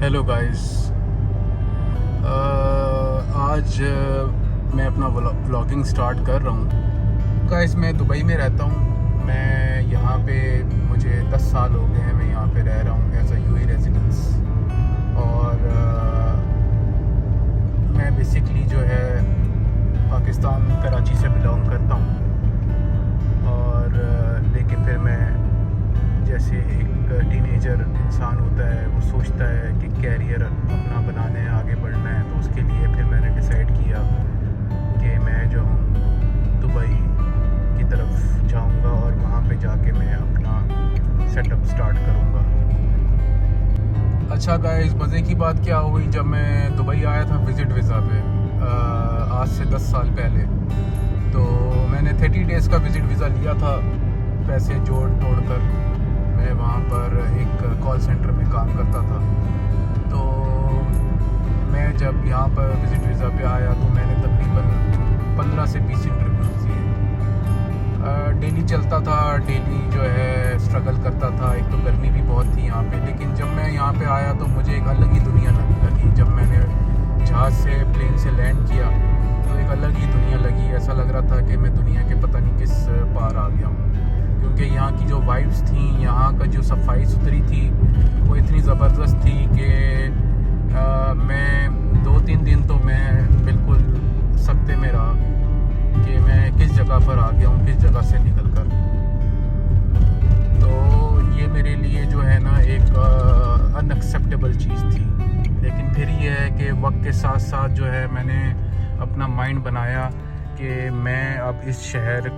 Hello guys. आज मैं अपना व्लॉगिंग स्टार्ट कर रहा हूँ। गाइस, मैं दुबई में रहता हूँ। मैं यहाँ पे मुझे 10 साल हो गए हैं। मैं यहाँ पे रह रहा हूँ एज अ यूएई रेजिडेंस। और मैं बेसिकली जो है पाकिस्तान कराची से बिलोंग करता हूँ। और लेकिन फिर मैं जैसे एक टीनेजर इंसान होता है, वो सोचता है कि कैरियर अपना बनाना है, आगे बढ़ना है। तो उसके लिए फिर मैंने डिसाइड किया कि मैं जो हूँ दुबई की तरफ जाऊँगा और वहाँ पे जाके मैं अपना सेटअप स्टार्ट करूँगा। अच्छा गाइस, मज़े की बात क्या हुई, जब मैं दुबई आया था विज़िट वीज़ा पे आज से 10 साल पहले, तो मैंने 30 डेज़ का विज़िट वीज़ा लिया था पैसे जोड़ तोड़ कर। मैं वहाँ पर एक कॉल सेंटर में काम करता था। तो मैं जब यहाँ पर विज़िट वीज़ा पे आया तो मैंने तकरीबन 15 से 20 इंटरव्यूज़ दिए। डेली चलता था, डेली जो है स्ट्रगल करता था। एक तो गर्मी भी बहुत थी यहाँ पे, लेकिन जब मैं यहाँ पे आया तो मुझे एक अलग ही दुनिया लगी। जब मैंने जहाज़ से प्लेन से लैंड किया तो एक अलग ही दुनिया लगी। ऐसा लग रहा था कि मैं दुनिया के पता नहीं किस पार आ गया हूँ, क्योंकि यहाँ की जो वाइब्स थी, यहाँ का जो सफाई सुथरी थी, वो इतनी ज़बरदस्त थी कि मैं 2-3 दिन तो मैं बिल्कुल सकते में रहा कि मैं किस जगह पर आ गया हूँ, किस जगह से निकल कर। तो ये मेरे लिए जो है ना एक अनएक्सेप्टेबल चीज़ थी। लेकिन फिर ये है कि वक्त के साथ साथ जो है मैंने अपना माइंड बनाया कि मैं अब इस शहर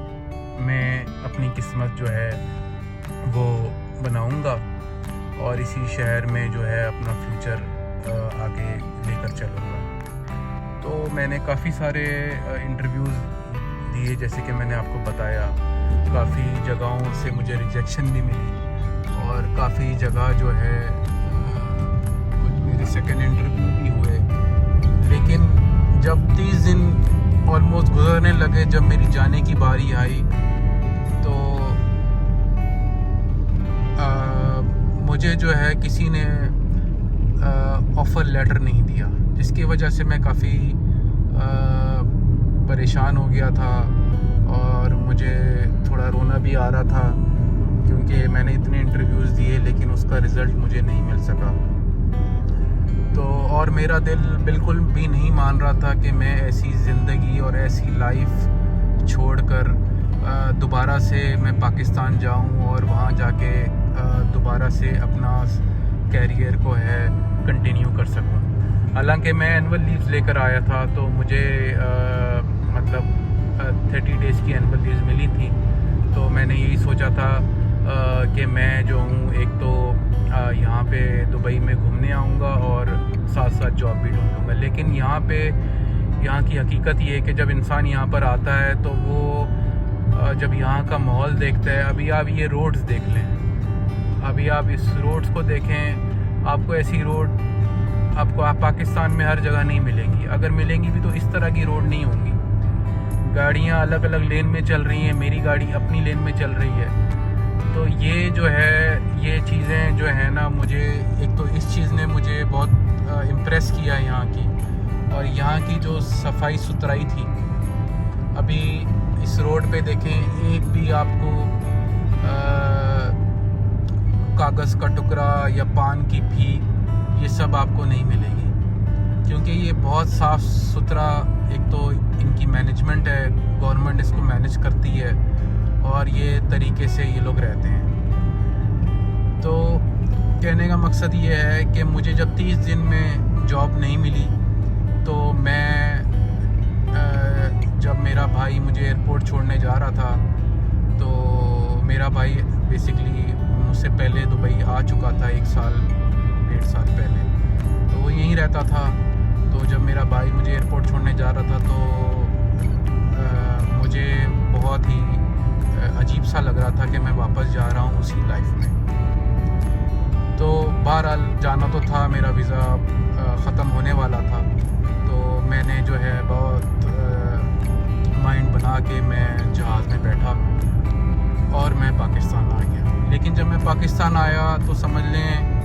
में अपनी किस्मत जो है वो बनाऊंगा और इसी शहर में जो है अपना फ्यूचर आगे लेकर चलूँगा। तो मैंने काफ़ी सारे इंटरव्यूज़ दिए, जैसे कि मैंने आपको बताया। काफ़ी जगहों से मुझे रिजेक्शन भी मिली और काफ़ी जगह जो है कुछ मेरे सेकंड इंटरव्यू भी हुए। लेकिन जब 30 दिन ऑलमोस्ट गुजरने लगे, जब मेरी जाने की बारी आई, तो मुझे जो है किसी ने ऑफ़र लेटर नहीं दिया, जिसकी वजह से मैं काफ़ी परेशान हो गया था और मुझे थोड़ा रोना भी आ रहा था, क्योंकि मैंने इतने इंटरव्यूज़ दिए लेकिन उसका रिज़ल्ट मुझे नहीं मिल सका। तो और मेरा दिल बिल्कुल भी नहीं मान रहा था कि मैं ऐसी ज़िंदगी और ऐसी लाइफ छोड़कर दोबारा से मैं पाकिस्तान जाऊं और वहां जाके दोबारा से अपना कैरियर को है कंटिन्यू कर सकूं। हालांकि मैं एनुअल लीव्स लेकर आया था, तो मुझे मतलब 30 डेज़ की एनुअल लीव्स मिली थी। तो मैंने यही सोचा था कि मैं जो हूँ एक तो यहाँ पे दुबई में घूमने आऊँगा और साथ साथ जॉब भी ढूंढूँगा। लेकिन यहाँ की हकीकत ये है कि जब इंसान यहाँ पर आता है तो वो जब यहाँ का माहौल देखता है, अभी आप ये रोड्स देख लें, अभी आप इस रोड्स को देखें, आपको ऐसी रोड आप पाकिस्तान में हर जगह नहीं मिलेंगी। अगर मिलेंगी भी तो इस तरह की रोड नहीं होंगी। गाड़ियाँ अलग अलग लेन में चल रही हैं, मेरी गाड़ी अपनी लेन में चल रही है। तो ये जो है, ये चीज़ें जो है ना, मुझे एक तो इस चीज़ ने मुझे बहुत इम्प्रेस किया यहाँ की, और यहाँ की जो सफाई सुथराई थी। अभी इस रोड पे देखें, एक भी आपको कागज़ का टुकड़ा या पान की भीख, ये सब आपको नहीं मिलेगी, क्योंकि ये बहुत साफ़ सुथरा, एक तो इनकी मैनेजमेंट है, गवर्नमेंट इसको मैनेज करती है और ये तरीके से ये लोग रहते हैं। तो कहने का मकसद ये है कि मुझे जब 30 दिन में जॉब नहीं मिली, तो मैं जब मेरा भाई मुझे एयरपोर्ट छोड़ने जा रहा था, तो मेरा भाई बेसिकली मुझसे पहले दुबई आ चुका था 1 साल 1.5 साल पहले, तो वो यहीं रहता था। तो जब मेरा भाई मुझे एयरपोर्ट छोड़ने जा रहा था तो मुझे बहुत ही अजीब सा लग रहा था कि मैं वापस जा रहा हूँ उसी लाइफ में। तो बहरहाल जाना तो था, मेरा वीज़ा ख़त्म होने वाला था। तो मैंने जो है बहुत माइंड बना के मैं जहाज़ में बैठा और मैं पाकिस्तान आ गया। लेकिन जब मैं पाकिस्तान आया तो समझ लें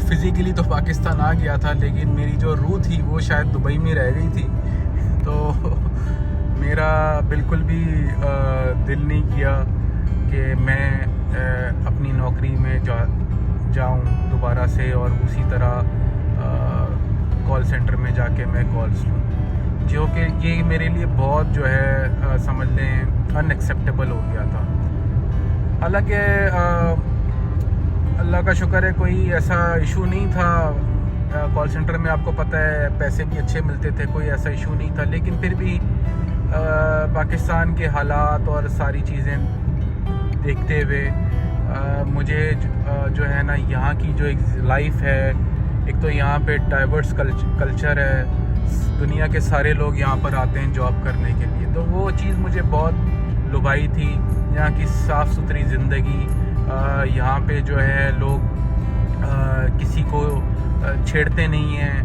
फिज़िकली तो पाकिस्तान आ गया था, लेकिन मेरी जो रूह थी वो शायद दुबई में रह गई थी। तो मेरा बिल्कुल भी दिल नहीं किया कि मैं अपनी नौकरी में जाऊं दोबारा से और उसी तरह कॉल सेंटर में जाके मैं कॉल्स लूँ, जो कि ये मेरे लिए बहुत जो है समझ लें अनएक्सेप्टेबल हो गया था। हालांकि अल्लाह का शुक्र है कोई ऐसा इशू नहीं था। कॉल सेंटर में आपको पता है पैसे भी अच्छे मिलते थे, कोई ऐसा इशू नहीं था। लेकिन फिर भी पाकिस्तान के हालात और सारी चीज़ें देखते हुए मुझे जो है ना यहाँ की जो एक लाइफ है, एक तो यहाँ पे डाइवर्स कल्चर है, दुनिया के सारे लोग यहाँ पर आते हैं जॉब करने के लिए, तो वो चीज़ मुझे बहुत लुभाई थी। यहाँ की साफ़ सुथरी ज़िंदगी, यहाँ पे जो है लोग किसी को छेड़ते नहीं हैं,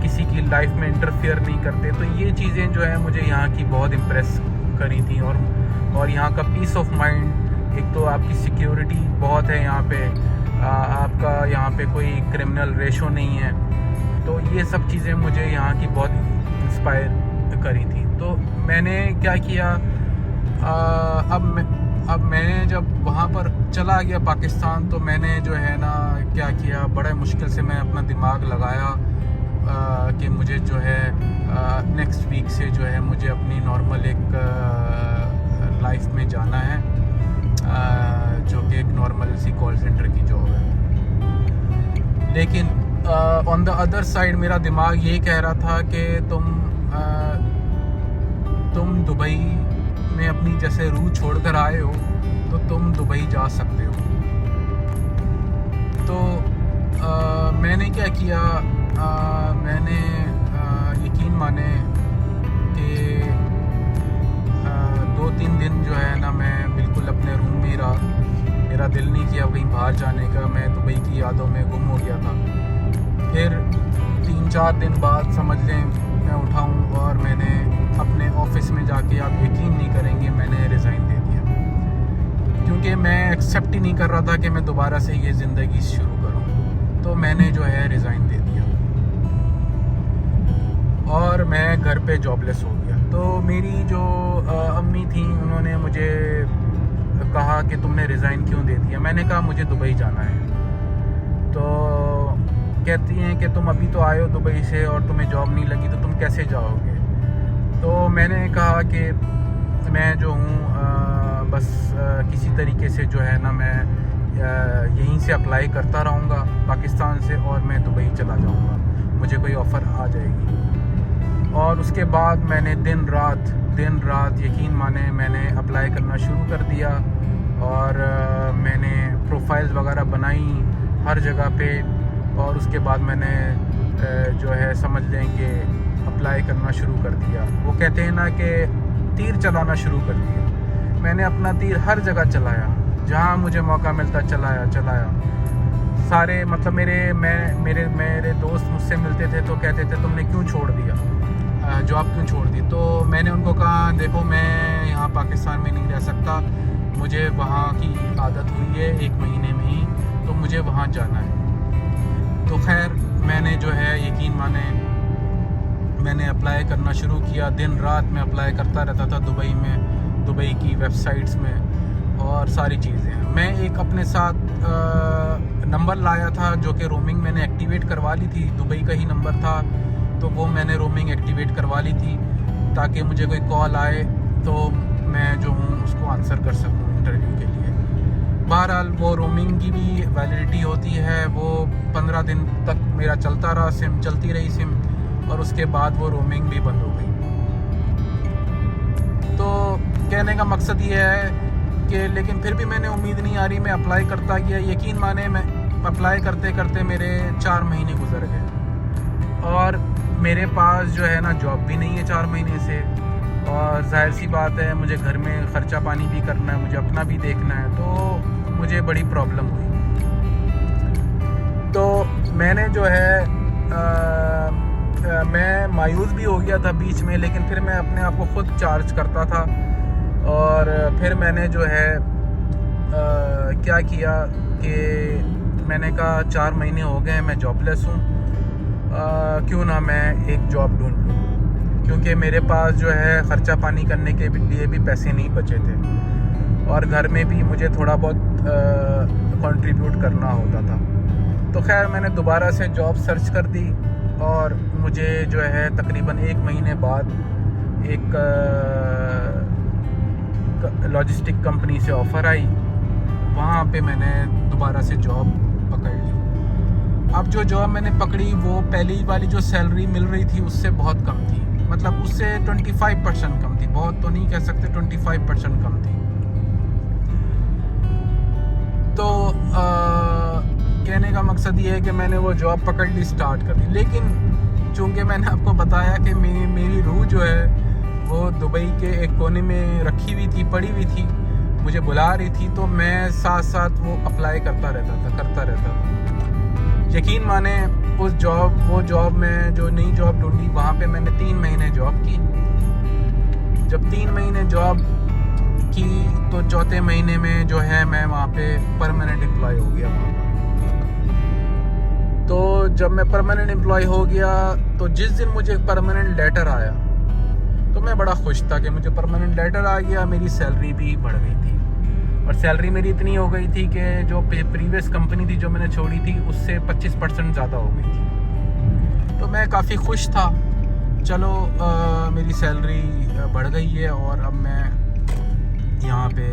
किसी की लाइफ में इंटरफेयर नहीं करते। तो ये चीज़ें जो है मुझे यहाँ की बहुत इम्प्रेस करी थी। और यहाँ का पीस ऑफ माइंड, एक तो आपकी सिक्योरिटी बहुत है यहाँ पे, आपका यहाँ पे कोई क्रिमिनल रेशो नहीं है। तो ये सब चीज़ें मुझे यहाँ की बहुत इंस्पायर करी थी। तो मैंने क्या किया, अब मैंने जब वहाँ पर चला गया पाकिस्तान, तो मैंने जो है ना क्या किया, बड़े मुश्किल से मैं अपना दिमाग लगाया कि मुझे जो है नेक्स्ट वीक से जो है मुझे अपनी नॉर्मल एक लाइफ में जाना है, जो कि एक नॉर्मल सी कॉल सेंटर की जॉब है। लेकिन ऑन द अदर साइड मेरा दिमाग ये कह रहा था कि तुम दुबई में अपनी जैसे रूह छोड़कर आए हो, तो तुम दुबई जा सकते हो। तो मैंने क्या किया, मैंने यकीन माने कि 2-3 दिन जो है ना मैं बिल्कुल अपने रूम में रहा। मेरा दिल नहीं किया कहीं बाहर जाने का, मैं दुबई की यादों में गुम हो गया था। फिर 3-4 दिन बाद समझ लें मैं उठाऊँ और मैंने अपने ऑफिस में जाके, आप यकीन नहीं करेंगे, मैंने रिज़ाइन दे दिया, क्योंकि मैं एक्सेप्ट ही नहीं कर रहा था कि मैं दोबारा से ये ज़िंदगी शुरू करूँ। तो मैंने जो है रिज़ाइन दे दिया और मैं घर पे जॉबलेस हो गया। तो मेरी जो अम्मी थी, उन्होंने मुझे कहा कि तुमने रिज़ाइन क्यों दे दिया। मैंने कहा मुझे दुबई जाना है। तो कहती हैं कि तुम अभी तो आए हो दुबई से और तुम्हें जॉब नहीं लगी, तो तुम कैसे जाओगे। तो मैंने कहा कि मैं जो हूँ बस किसी तरीके से जो है ना मैं यहीं से अप्लाई करता रहूँगा पाकिस्तान से, और मैं दुबई चला जाऊँगा, मुझे कोई ऑफ़र आ जाएगी। और उसके बाद मैंने दिन रात यकीन माने मैंने अप्लाई करना शुरू कर दिया, और मैंने प्रोफाइल्स वगैरह बनाई हर जगह पे। और उसके बाद मैंने जो है समझ लें कि अप्लाई करना शुरू कर दिया। वो कहते हैं ना कि तीर चलाना शुरू कर दिया। मैंने अपना तीर हर जगह चलाया, जहाँ मुझे मौका मिलता चलाया। सारे मतलब मेरे दोस्त मुझसे मिलते थे तो कहते थे तुमने क्यों छोड़ दिया, जॉब क्यों छोड़ दी। तो मैंने उनको कहा देखो मैं यहाँ पाकिस्तान में नहीं रह सकता, मुझे वहाँ की आदत हुई है 1 महीने में ही, तो मुझे वहाँ जाना है। तो खैर मैंने जो है यकीन माने मैंने अप्लाई करना शुरू किया। दिन रात मैं अप्लाई करता रहता था दुबई की वेबसाइट्स में और सारी चीज़ें। मैं एक अपने साथ नंबर लाया था जो कि रोमिंग मैंने एक्टिवेट करवा ली थी, दुबई का ही नंबर था, तो वो मैंने रोमिंग एक्टिवेट करवा ली थी ताकि मुझे कोई कॉल आए तो मैं जो हूँ उसको आंसर कर सकूँ इंटरव्यू के लिए। बहरहाल वो रोमिंग की भी वैलिडिटी होती है, वो 15 दिन तक मेरा चलती रही सिम, और उसके बाद वो रोमिंग भी बंद हो गई। तो कहने का मकसद ये है कि लेकिन फिर भी मैंने उम्मीद नहीं आ रही, मैं अप्लाई करता गया। यकीन माने मैं अप्लाई करते करते मेरे 4 महीने गुजर गए और मेरे पास जो है ना जॉब भी नहीं है 4 महीने से, और जाहिर सी बात है मुझे घर में ख़र्चा पानी भी करना है, मुझे अपना भी देखना है, तो मुझे बड़ी प्रॉब्लम हुई। तो मैंने जो है मैं मायूस भी हो गया था बीच में, लेकिन फिर मैं अपने आप को ख़ुद चार्ज करता था। और फिर मैंने जो है क्या किया कि मैंने कहा 4 महीने हो गए मैं जॉबलेस हूँ, क्यों ना मैं एक जॉब ढूंढ लूँ, क्योंकि मेरे पास जो है ख़र्चा पानी करने के लिए भी पैसे नहीं बचे थे और घर में भी मुझे थोड़ा बहुत कंट्रीब्यूट करना होता था। तो खैर मैंने दोबारा से जॉब सर्च कर दी और मुझे जो है तकरीबन 1 महीने बाद एक लॉजिस्टिक कंपनी से ऑफ़र आई। वहाँ पे मैंने दोबारा से जॉब पकड़ ली। अब जो जॉब मैंने पकड़ी वो पहली वाली जो सैलरी मिल रही थी उससे बहुत कम थी, मतलब उससे 25% कम थी, बहुत तो नहीं कह सकते, 25% कम थी। तो कहने का मकसद ये है कि मैंने वो जॉब पकड़ ली, स्टार्ट कर दी। लेकिन चूँकि मैंने आपको बताया कि मेरी रूह जो है वो दुबई के एक कोने में रखी हुई थी, पड़ी हुई थी, मुझे बुला रही थी, तो मैं साथ साथ वो अप्लाई करता रहता था। यकीन माने वो जॉब में जो नई जॉब ढूंढी वहाँ पे मैंने 3 महीने जॉब की। जब 3 महीने जॉब की तो चौथे महीने में जो है मैं वहाँ पे परमानेंट एम्प्लॉय हो गया वहाँ। तो जब मैं परमानेंट एम्प्लॉय हो गया तो जिस दिन मुझे परमानेंट लेटर आया तो मैं बड़ा खुश था कि मुझे परमानेंट लेटर आ गया। मेरी सैलरी भी बढ़ गई थी और सैलरी मेरी इतनी हो गई थी कि जो प्रीवियस कंपनी थी जो मैंने छोड़ी थी उससे 25% ज़्यादा हो गई थी। तो मैं काफ़ी खुश था, चलो मेरी सैलरी बढ़ गई है और अब मैं यहाँ पे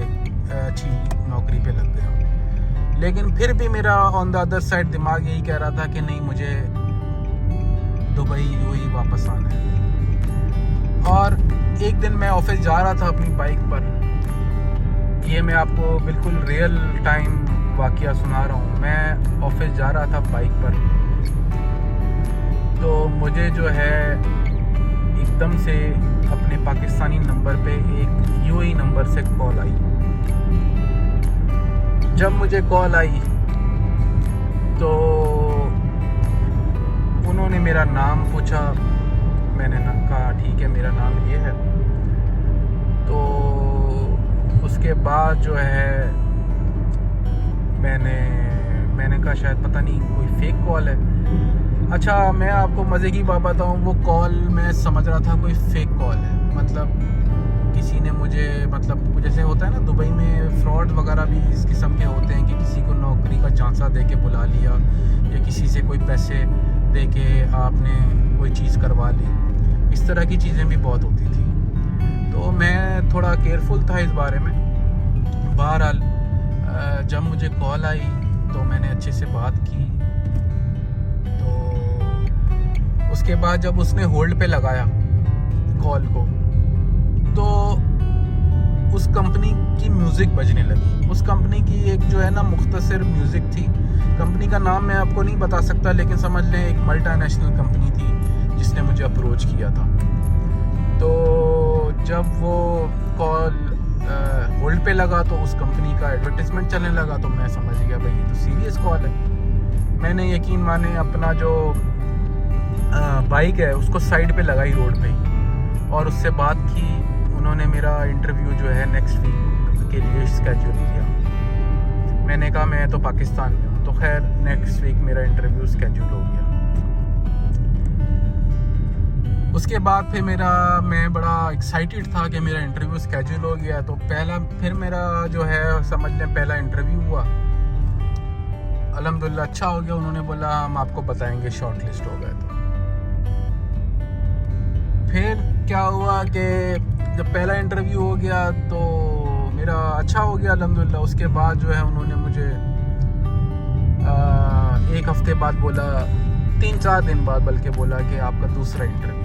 अच्छी नौकरी पे लग गया हूँ। लेकिन फिर भी मेरा ऑन द अदर साइड दिमाग यही कह रहा था कि नहीं, मुझे दुबई यूएई वापस आना है। और एक दिन मैं ऑफिस जा रहा था अपनी बाइक पर, ये मैं आपको बिल्कुल रियल टाइम वाक़या सुना रहा हूँ। मैं ऑफिस जा रहा था बाइक पर, तो मुझे जो है एकदम से अपने पाकिस्तानी नंबर पे एक यूएई नंबर से कॉल आई। जब मुझे कॉल आई तो उन्होंने मेरा नाम पूछा, मैंने कहा ठीक है मेरा नाम ये है। तो उसके बाद जो है मैंने कहा शायद पता नहीं कोई फेक कॉल है। अच्छा, मैं आपको मज़े की बात बताऊँ, वो कॉल मैं समझ रहा था कोई फेक कॉल है, मतलब किसी ने मुझे, मतलब जैसे होता है ना दुबई में फ्रॉड वगैरह भी इस किस्म के होते हैं कि किसी को नौकरी का झांसा दे के बुला लिया या किसी से कोई पैसे दे के आपने कोई चीज़ करवा ली, इस तरह की चीज़ें भी बहुत होती थी। तो मैं थोड़ा केयरफुल था इस बारे में। बहरहाल जब मुझे कॉल आई तो मैंने अच्छे से बात की। तो उसके बाद जब उसने होल्ड पे लगाया कॉल को तो उस कंपनी की म्यूज़िक बजने लगी। उस कंपनी की एक जो है ना मुख्तसर म्यूज़िक थी। कंपनी का नाम मैं आपको नहीं बता सकता, लेकिन समझ लें एक मल्टीनेशनल कंपनी थी जिसने मुझे अप्रोच किया था। तो जब वो कॉल होल्ड पे लगा तो उस कंपनी का एडवर्टाइजमेंट चलने लगा, तो मैं समझ गया भाई ये तो सीरियस कॉल है। मैंने यकीन माने अपना जो बाइक है उसको साइड पे लगाई रोड पे और उससे बात की। उन्होंने मेरा इंटरव्यू जो है नेक्स्ट वीक के लिए स्केड्यूल किया। मैंने कहा मैं तो पाकिस्तान में हूँ, तो खैर नेक्स्ट वीक मेरा इंटरव्यू स्केड्यूल हो गया। उसके बाद फिर मैं बड़ा एक्साइटेड था कि मेरा इंटरव्यू स्केड्यूल हो गया। तो फिर मेरा जो है समझ लें पहला इंटरव्यू हुआ, अल्हम्दुलिल्लाह अच्छा हो गया। उन्होंने बोला हम आपको बताएंगे शॉर्ट लिस्ट हो गए। तो फिर क्या हुआ कि जब पहला इंटरव्यू हो गया तो मेरा अच्छा हो गया अल्हम्दुलिल्लाह। उसके बाद जो है उन्होंने मुझे 1 हफ्ते बाद बोला, 3-4 दिन बाद बल्कि बोला कि आपका दूसरा इंटरव्यू है।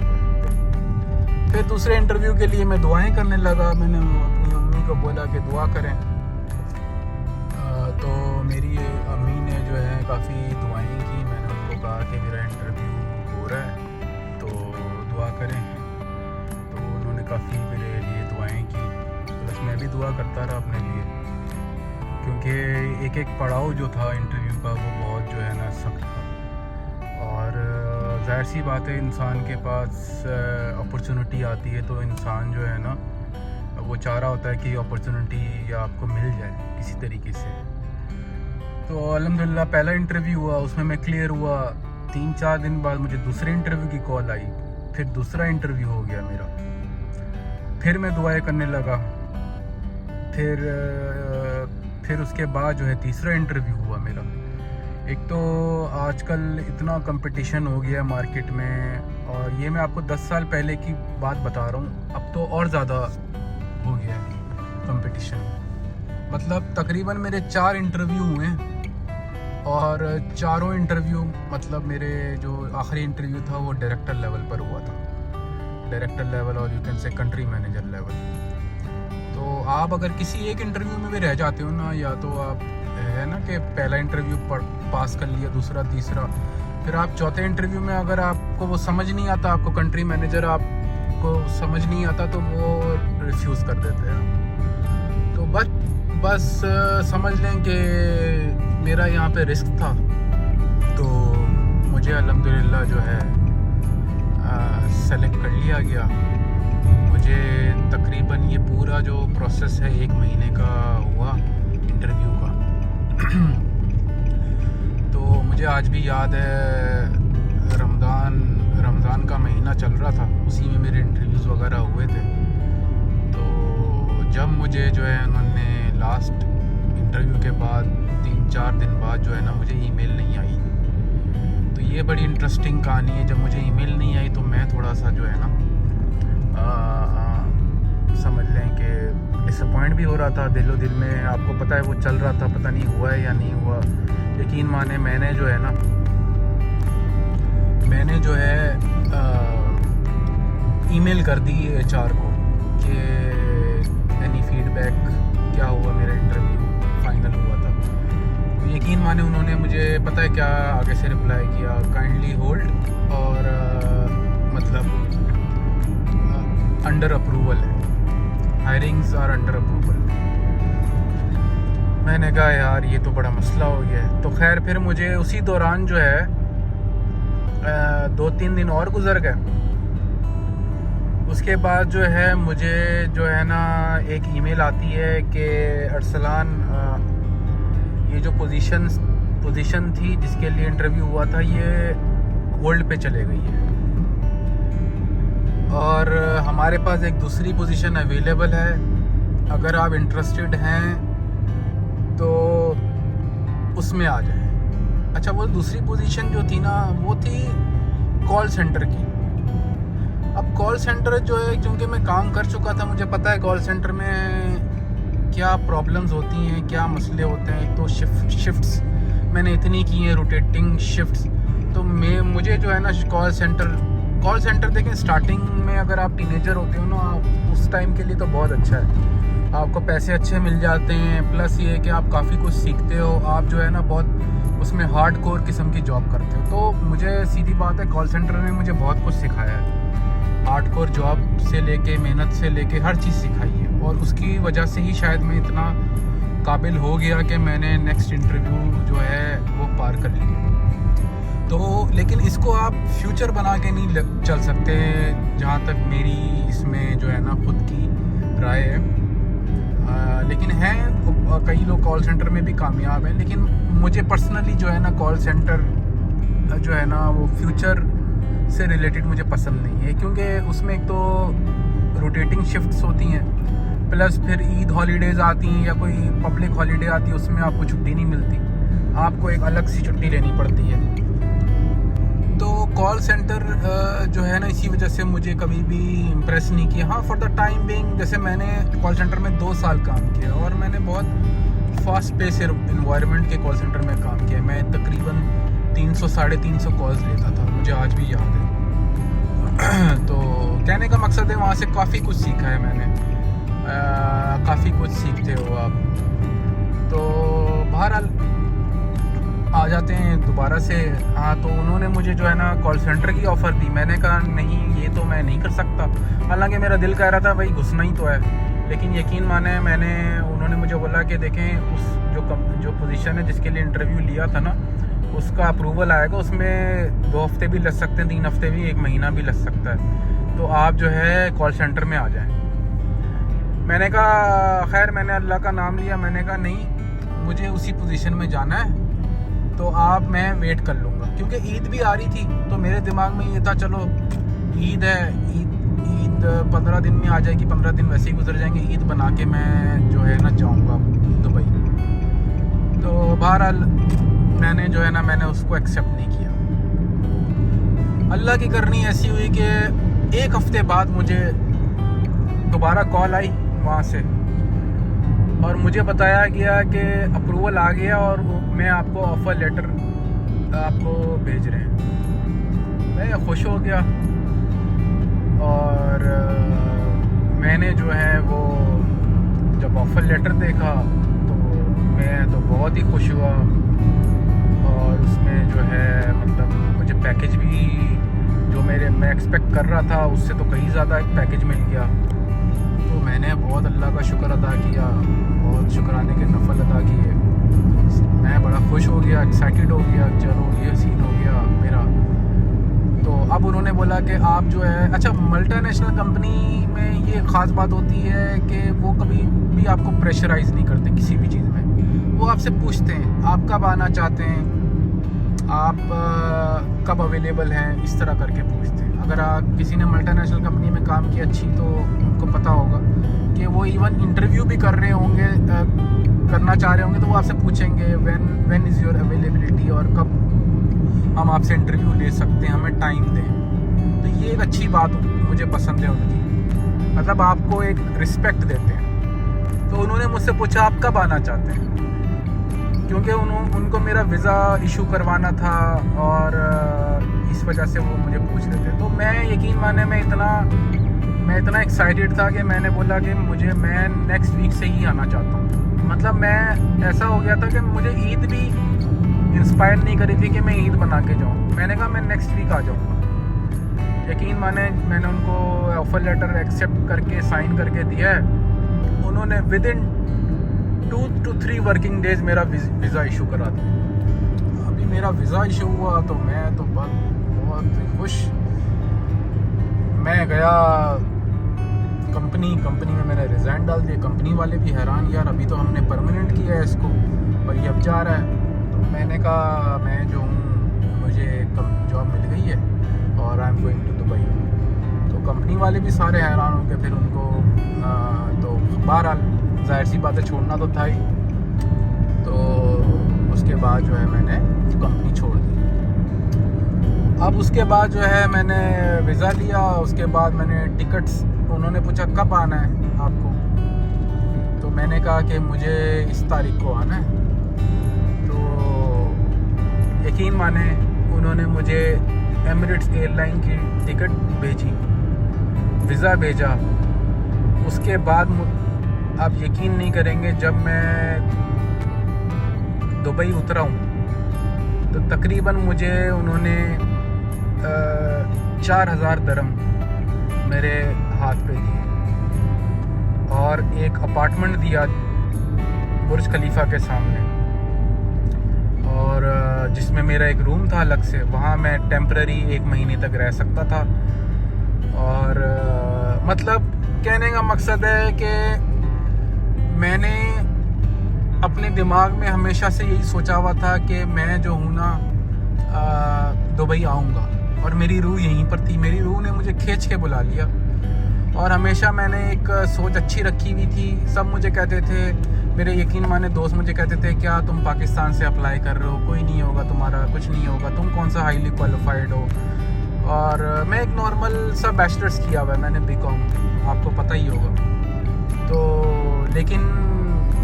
फिर दूसरे इंटरव्यू के लिए मैं दुआएं करने लगा। मैंने अपनी अम्मी को बोला कि दुआ करें, तो मेरी अम्मी ने जो है काफ़ी दुआएं की। मैंने उनको कहा कि मेरा इंटरव्यू हो रहा है तो दुआ करें। तो उन्होंने काफ़ी मेरे लिए दुआएं की, प्लस मैं भी दुआ करता रहा अपने लिए, क्योंकि एक पड़ाव जो था इंटरव्यू का वो बहुत जो है ना सख्त था। और ज़ाहिर सी बात है इंसान के पास अपॉर्चुनिटी आती है तो इंसान जो है ना वो चाह रहा होता है कि अपॉर्चुनिटी या आपको मिल जाए किसी तरीके से। तो अल्हम्दुलिल्लाह पहला इंटरव्यू हुआ, उसमें मैं क्लियर हुआ। 3-4 दिन बाद मुझे दूसरे इंटरव्यू की कॉल आई, फिर दूसरा इंटरव्यू हो गया मेरा, फिर मैं दुआएं करने लगा। फिर उसके बाद जो है तीसरा इंटरव्यू हुआ मेरा। एक तो आजकल इतना कंपटीशन हो गया है मार्केट में, और ये मैं आपको 10 साल पहले की बात बता रहा हूँ, अब तो और ज़्यादा हो गया है कंपटीशन। मतलब तकरीबन मेरे 4 इंटरव्यू हुए, और चारों इंटरव्यू मतलब मेरे जो आखिरी इंटरव्यू था वो डायरेक्टर लेवल पर हुआ था, डायरेक्टर लेवल और you can say country manager level. तो आप अगर किसी एक इंटरव्यू में भी रह जाते हो ना, या तो आप है ना कि पहला इंटरव्यू पास कर लिया, दूसरा तीसरा, फिर आप चौथे इंटरव्यू में अगर आपको वो समझ नहीं आता, आपको कंट्री मैनेजर आपको समझ नहीं आता, तो वो रिफ्यूज़ कर देते हैं। तो बस समझ लें कि मेरा यहाँ पे रिस्क था, तो मुझे अल्हम्दुलिल्लाह जो है सेलेक्ट कर लिया गया। मुझे तकरीबन ये पूरा जो प्रोसेस है 1 महीने का हुआ इंटरव्यू का। तो मुझे आज भी याद है, रमज़ान का महीना चल रहा था, उसी में मेरे इंटरव्यूज़ वगैरह हुए थे। तो जब मुझे जो है उन्होंने लास्ट इंटरव्यू के बाद 3-4 दिन बाद जो है ना मुझे ईमेल नहीं आई। तो ये बड़ी इंटरेस्टिंग कहानी है। जब मुझे ईमेल नहीं आई तो मैं थोड़ा सा जो है ना समझ लें कि डिसअपॉइंट भी हो रहा था, दिलो दिल में। आपको पता है वो चल रहा था, पता नहीं हुआ है या नहीं हुआ। यकीन माने मैंने जो है ईमेल कर दी HR को कि एनी फीडबैक, क्या हुआ, मेरा इंटरव्यू फाइनल हुआ था। तो यकीन माने उन्होंने मुझे पता है क्या आगे से रिप्लाई किया, काइंडली होल्ड, और मतलब अंडर अप्रूवल है, हायरिंग्स आर अंडर अप्रूवल। मैंने कहा यार ये तो बड़ा मसला हो गया है। तो खैर फिर मुझे उसी दौरान जो है 2-3 दिन और गुजर गए। उसके बाद जो है मुझे जो है ना एक ईमेल आती है कि अरसलान, ये जो पोजीशन थी जिसके लिए इंटरव्यू हुआ था, ये होल्ड पे चले गई है, और हमारे पास एक दूसरी पोजीशन अवेलेबल है, अगर आप इंटरेस्टेड हैं तो उसमें आ जाएं। अच्छा, वो दूसरी पोजीशन जो थी ना, वो थी कॉल सेंटर की। अब कॉल सेंटर जो है, क्योंकि मैं काम कर चुका था, मुझे पता है कॉल सेंटर में क्या प्रॉब्लम्स होती हैं, क्या मसले होते हैं। तो शिफ्ट्स मैंने इतनी की हैं, रोटेटिंग शिफ्ट्स। तो मुझे जो है ना कॉल सेंटर देखें, स्टार्टिंग में अगर आप टीनेजर होते हो ना, उस टाइम के लिए तो बहुत अच्छा है, आपको पैसे अच्छे मिल जाते हैं, प्लस ये है कि आप काफ़ी कुछ सीखते हो, आप जो है ना बहुत उसमें हार्ड कोर किस्म की जॉब करते हो। तो मुझे सीधी बात है, कॉल सेंटर ने मुझे बहुत कुछ सिखाया है, हार्ड कोर जॉब से लेके, मेहनत से लेके हर चीज़ सिखाई है, और उसकी वजह से ही शायद मैं इतना काबिल हो गया कि मैंने नेक्स्ट इंटरव्यू जो है वो पार कर लिया। तो लेकिन इसको आप फ्यूचर बना के नहीं चल सकते, जहाँ तक मेरी इसमें जो है ना खुद की राय है। लेकिन हैं कई लोग कॉल सेंटर में भी कामयाब हैं, लेकिन मुझे पर्सनली जो है ना कॉल सेंटर जो है ना वो फ्यूचर से रिलेटेड मुझे पसंद नहीं है, क्योंकि उसमें एक तो रोटेटिंग शिफ्ट्स होती हैं, प्लस फिर ईद हॉलीडेज़ आती हैं या कोई पब्लिक हॉलीडे आती है, उसमें आपको छुट्टी नहीं मिलती, आपको एक अलग सी छुट्टी लेनी पड़ती है। तो कॉल सेंटर जो है ना, इसी वजह से मुझे कभी भी इम्प्रेस नहीं किया। हाँ, फॉर द टाइम बिंग, जैसे मैंने कॉल सेंटर में 2 साल काम किया, और मैंने बहुत फास्ट पेस इन्वायरमेंट के कॉल सेंटर में काम किया। मैं तकरीबन 300-350 कॉल्स लेता था, मुझे आज भी याद है। तो कहने का मकसद है, वहाँ से काफ़ी कुछ सीखा है मैंने, काफ़ी कुछ सीखते हो आप। तो बहरहाल आ जाते हैं दोबारा से। हाँ, तो उन्होंने मुझे जो है ना कॉल सेंटर की ऑफ़र दी। मैंने कहा नहीं, ये तो मैं नहीं कर सकता, हालांकि मेरा दिल कह रहा था भाई घुसना ही तो है। लेकिन यकीन माने, उन्होंने मुझे बोला कि देखें, उस जो पोजीशन है जिसके लिए इंटरव्यू लिया था ना, उसका अप्रूवल आएगा, उसमें 2 हफ्ते भी लग सकते हैं, 3 हफ्ते भी, 1 महीना भी लग सकता है। तो आप जो है कॉल सेंटर में आ जाएं। मैंने कहा खैर, मैंने अल्लाह का नाम लिया, मैंने कहा नहीं, मुझे उसी पोजीशन में जाना है, तो मैं वेट कर लूँगा। क्योंकि ईद भी आ रही थी, तो मेरे दिमाग में ये था चलो ईद है, ईद 15 दिन में आ जाएगी, 15 दिन वैसे ही गुजर जाएंगे, ईद बना के मैं जो है ना जाऊँगा दुबई। तो बहरहाल मैंने जो है ना मैंने उसको एक्सेप्ट नहीं किया। अल्लाह की करनी ऐसी हुई कि एक हफ्ते बाद मुझे दोबारा कॉल आई वहाँ से, और मुझे बताया गया कि अप्रूवल आ गया और मैं आपको ऑफ़र लेटर आपको भेज रहे हैं। मैं खुश हो गया और मैंने जो है वो जब ऑफ़र लेटर देखा तो मैं तो बहुत ही खुश हुआ, और उसमें जो है मतलब मुझे पैकेज भी जो मैं एक्सपेक्ट कर रहा था उससे तो कहीं ज़्यादा एक पैकेज मिल गया। तो मैंने बहुत अल्लाह का शुक्र अदा किया, बहुत शुक्राने के नफल अदा किए। मैं बड़ा खुश हो गया, एक्साइटेड हो गया, चलो ये सीन हो गया मेरा। तो अब उन्होंने बोला कि आप जो है, अच्छा मल्टीनेशनल कंपनी में ये ख़ास बात होती है कि वो कभी भी आपको प्रेशराइज़ नहीं करते किसी भी चीज़ में। वो आपसे पूछते हैं आप कब आना चाहते हैं, आप कब अवेलेबल हैं, इस तरह करके पूछते हैं। अगर किसी ने मल्टीनेशनल कंपनी में काम किया अच्छी, तो उनको पता होगा कि वो इवन इंटरव्यू भी कर रहे होंगे, करना चाह रहे होंगे, तो वो आपसे पूछेंगे व्हेन इज़ योर अवेलेबिलिटी, और कब हम आपसे इंटरव्यू ले सकते हैं, हमें टाइम दें। तो ये एक अच्छी बात मुझे पसंद है उनकी, मतलब आपको एक रिस्पेक्ट देते हैं। तो उन्होंने मुझसे पूछा आप कब आना चाहते हैं, क्योंकि उनको मेरा वीज़ा इशू करवाना था, और इस वजह से वो मुझे पूछ रहे थे। तो मैं यकीन माने मैं इतना एक्साइटेड था कि मैंने बोला कि मैं नेक्स्ट वीक से ही आना चाहता हूँ। मतलब मैं ऐसा हो गया था कि मुझे ईद भी इंस्पायर नहीं करी थी कि मैं ईद बना के जाऊँ। मैंने कहा मैं नेक्स्ट वीक आ जाऊँगा। यकीन माने मैंने उनको ऑफ़र लेटर एक्सेप्ट करके साइन करके दिया है। उन्होंने विदिन 2 to 3 वर्किंग डेज़ मेरा वीज़ा इशू करा दिया। अभी मेरा वीज़ा इशू हुआ तो मैं तो बहुत खुश। मैं गया कंपनी में मैंने रिज़ाइन डाल दिया। कंपनी वाले भी हैरान, यार अभी तो हमने परमानेंट किया है इसको और ये अब जा रहा है। तो मैंने कहा मैं जो हूँ मुझे जॉब मिल गई है और I am going to Dubai. तो कंपनी वाले भी सारे हैरान हो गए। फिर उनको तो बहरहाल ज़ाहिर सी बात है छोड़ना तो था ही। तो उसके बाद जो है मैंने कंपनी छोड़ दी। अब उसके बाद जो है मैंने वीज़ा लिया। उसके बाद मैंने टिकट्स, उन्होंने पूछा कब आना है आपको, तो मैंने कहा कि मुझे इस तारीख को आना है। तो यकीन माने उन्होंने मुझे एमिरेट्स एयरलाइन की टिकट भेजी, वीज़ा भेजा। उसके बाद आप यकीन नहीं करेंगे, जब मैं दुबई उतरा हूँ तो तकरीबन मुझे उन्होंने 4000 दिरहम मेरे हाथ पे दिए और एक अपार्टमेंट दिया बुर्ज खलीफा के सामने, और जिसमें मेरा एक रूम था अलग से। वहाँ मैं टेम्पररी 1 महीने तक रह सकता था। और मतलब कहने का मकसद है कि मैंने अपने दिमाग में हमेशा से यही सोचा हुआ था कि मैं जो हूँ ना दुबई आऊँगा, और मेरी रूह यहीं पर थी। मेरी रूह ने मुझे खींच के बुला लिया। और हमेशा मैंने एक सोच अच्छी रखी हुई थी। सब मुझे कहते थे, मेरे यकीन माने दोस्त मुझे कहते थे क्या तुम पाकिस्तान से अप्लाई कर रहे हो, कोई नहीं होगा तुम्हारा, कुछ नहीं होगा, तुम कौन सा हाईली क्वालिफाइड हो। और मैं एक नॉर्मल सा बैचलर्स किया हुआ है, मैंने बीकॉम, आपको पता ही होगा। तो लेकिन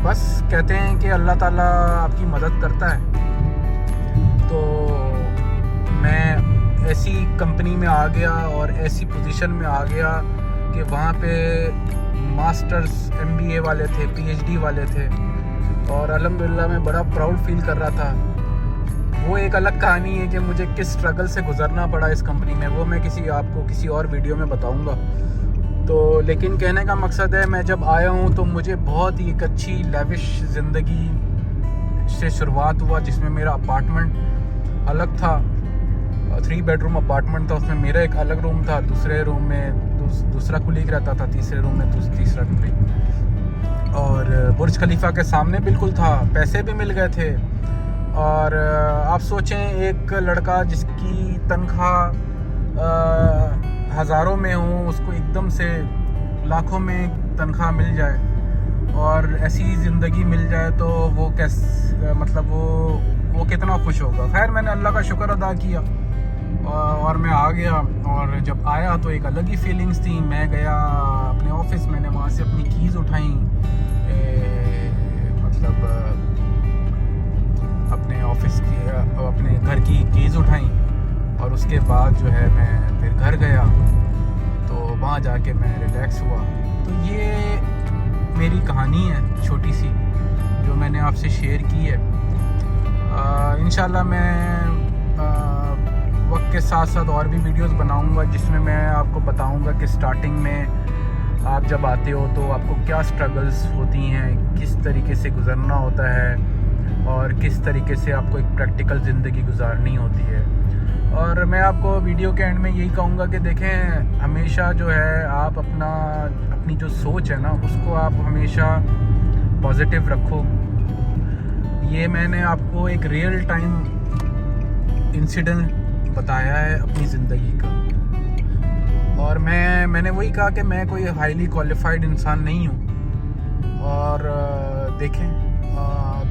बस कहते हैं कि अल्लाह ताला आपकी मदद करता है। तो मैं ऐसी कंपनी में आ गया और ऐसी पोजीशन में आ गया कि वहाँ पे मास्टर्स MBA वाले थे, PhD वाले थे, और अल्हम्दुलिल्लाह मैं बड़ा प्राउड फील कर रहा था। वो एक अलग कहानी है कि मुझे किस स्ट्रगल से गुजरना पड़ा इस कंपनी में, वो मैं आपको किसी और वीडियो में बताऊँगा। तो लेकिन कहने का मकसद है, मैं जब आया हूँ तो मुझे बहुत ही एक अच्छी लेविश ज़िंदगी से शुरुआत हुआ, जिसमें मेरा अपार्टमेंट अलग था। 3 बेडरूम अपार्टमेंट था, उसमें मेरा एक अलग रूम था, दूसरे रूम में दूसरा कुलीग रहता था, तीसरे रूम में तीसरा कुलीग। और बुर्ज खलीफा के सामने बिल्कुल था, पैसे भी मिल गए थे। और आप सोचें, एक लड़का जिसकी तनख्वाह हज़ारों में हो, उसको एकदम से लाखों में तनख्वाह मिल जाए और ऐसी ज़िंदगी मिल जाए, तो वो कैसे, मतलब वो कितना खुश होगा। खैर, मैंने अल्लाह का शुक्र अदा किया और मैं आ गया। और जब आया तो एक अलग ही फीलिंग्स थी। मैं गया अपने ऑफिस, मैंने वहाँ से अपनी कीज़ उठाई, मतलब अपने ऑफिस की, अपने घर की कीज़ उठाई, और उसके बाद जो है मैं फिर घर गया। तो वहाँ जाके मैं रिलैक्स हुआ। तो ये मेरी कहानी है छोटी सी, जो मैंने आपसे शेयर की है। इंशाल्लाह मैं वक्त के साथ साथ और भी वीडियोस बनाऊंगा, जिसमें मैं आपको बताऊंगा कि स्टार्टिंग में आप जब आते हो तो आपको क्या स्ट्रगल्स होती हैं, किस तरीके से गुज़रना होता है, और किस तरीके से आपको एक प्रैक्टिकल ज़िंदगी गुजारनी होती है। और मैं आपको वीडियो के एंड में यही कहूँगा कि देखें, हमेशा जो है आप अपनी जो सोच है ना, उसको आप हमेशा पॉजिटिव रखो। ये मैंने आपको एक रियल टाइम इंसिडेंट बताया है अपनी ज़िंदगी का। और मैंने वही कहा कि मैं कोई हाईली क्वालिफाइड इंसान नहीं हूँ। और देखें,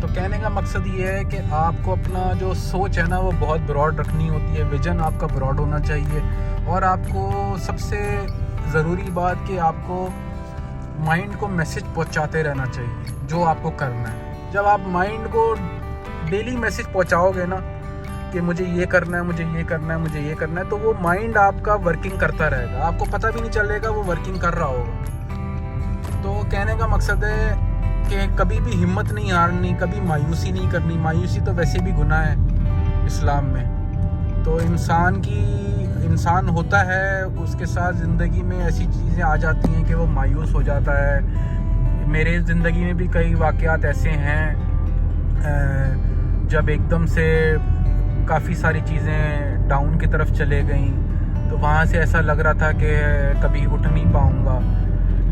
तो कहने का मकसद ये है कि आपको अपना जो सोच है ना, वो बहुत ब्रॉड रखनी होती है। विजन आपका ब्रॉड होना चाहिए। और आपको सबसे ज़रूरी बात कि आपको माइंड को मैसेज पहुंचाते रहना चाहिए जो आपको करना है। जब आप माइंड को डेली मैसेज पहुंचाओगे ना कि मुझे ये करना है, मुझे ये करना है, मुझे ये करना है, तो वो माइंड आपका वर्किंग करता रहेगा, आपको पता भी नहीं चलेगा वो वर्किंग कर रहा होगा। तो कहने का मकसद है कि कभी भी हिम्मत नहीं हारनी, कभी मायूसी नहीं करनी। मायूसी तो वैसे भी गुनाह है इस्लाम में। तो इंसान होता है, उसके साथ ज़िंदगी में ऐसी चीज़ें आ जाती हैं कि वो मायूस हो जाता है। मेरे ज़िंदगी में भी कई वाक़यात ऐसे हैं जब एकदम से काफ़ी सारी चीज़ें डाउन की तरफ चले गई, तो वहाँ से ऐसा लग रहा था कि कभी उठ नहीं पाऊँगा।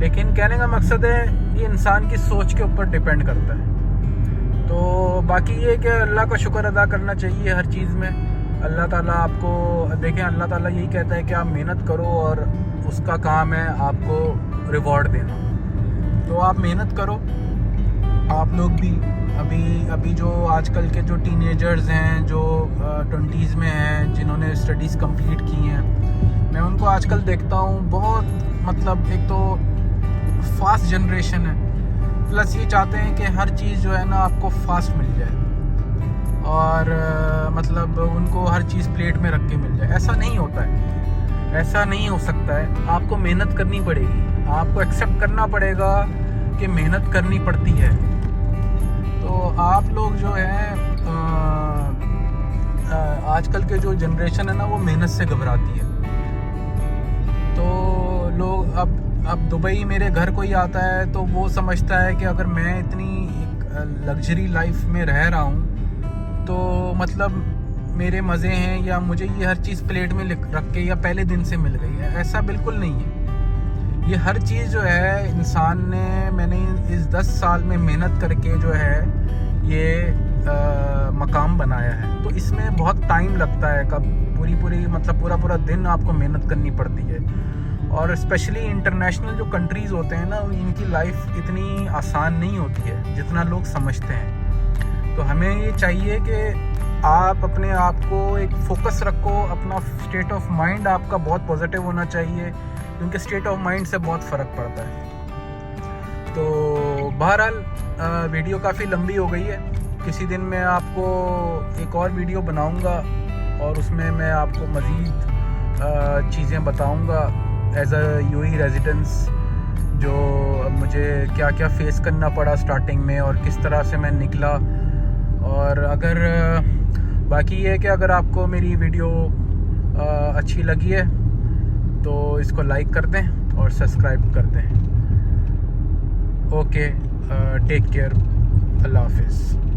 लेकिन कहने का मकसद है, ये इंसान की सोच के ऊपर डिपेंड करता है। तो बाकी ये कि अल्लाह का शुक्र अदा करना चाहिए हर चीज़ में। अल्लाह ताला आपको, देखें, अल्लाह ताला यही कहता है कि आप मेहनत करो और उसका काम है आपको रिवॉर्ड देना। तो आप मेहनत करो। आप लोग भी अभी जो आजकल के जो टीनेजर्स हैं, जो 20s में हैं, जिन्होंने स्टडीज़ कंप्लीट की हैं, मैं उनको आजकल देखता हूँ, बहुत मतलब एक तो फास्ट जनरेशन है, प्लस ये चाहते हैं कि हर चीज़ जो है ना आपको फास्ट मिल जाए, और मतलब उनको हर चीज़ प्लेट में रख के मिल जाए। ऐसा नहीं होता है, ऐसा नहीं हो सकता है। आपको मेहनत करनी पड़ेगी, आपको एक्सेप्ट करना पड़ेगा कि मेहनत करनी पड़ती है। तो आप लोग जो है आजकल के जो जनरेशन है ना, वो मेहनत से घबराती है। तो लोग अब दुबई मेरे घर कोई आता है तो वो समझता है कि अगर मैं इतनी एक लग्जरी लाइफ में रह रहा हूँ तो मतलब मेरे मज़े हैं, या मुझे ये हर चीज़ प्लेट में रख के या पहले दिन से मिल गई है। ऐसा बिल्कुल नहीं है। ये हर चीज़ जो है इंसान ने, मैंने इस 10 साल में मेहनत करके जो है ये मकाम बनाया है। तो इसमें बहुत टाइम लगता है, कब पूरी मतलब पूरा दिन आपको मेहनत करनी पड़ती है। और स्पेशली इंटरनेशनल जो कंट्रीज़ होते हैं ना, इनकी लाइफ इतनी आसान नहीं होती है जितना लोग समझते हैं। तो हमें ये चाहिए कि आप अपने आप को एक फोकस रखो। अपना स्टेट ऑफ माइंड आपका बहुत पॉजिटिव होना चाहिए, क्योंकि स्टेट ऑफ माइंड से बहुत फ़र्क पड़ता है। तो बहरहाल वीडियो काफ़ी लंबी हो गई है। किसी दिन मैं आपको एक और वीडियो बनाऊंगा और उसमें मैं आपको मज़ीद चीज़ें बताऊंगा एज अ यूएई रेजिडेंस, जो मुझे क्या क्या फ़ेस करना पड़ा स्टार्टिंग में और किस तरह से मैं निकला। और अगर बाकी ये है कि अगर आपको मेरी वीडियो अच्छी लगी है तो इसको लाइक कर दें और सब्सक्राइब कर दें। ओके, टेक केयर, अल्लाह हाफिज़।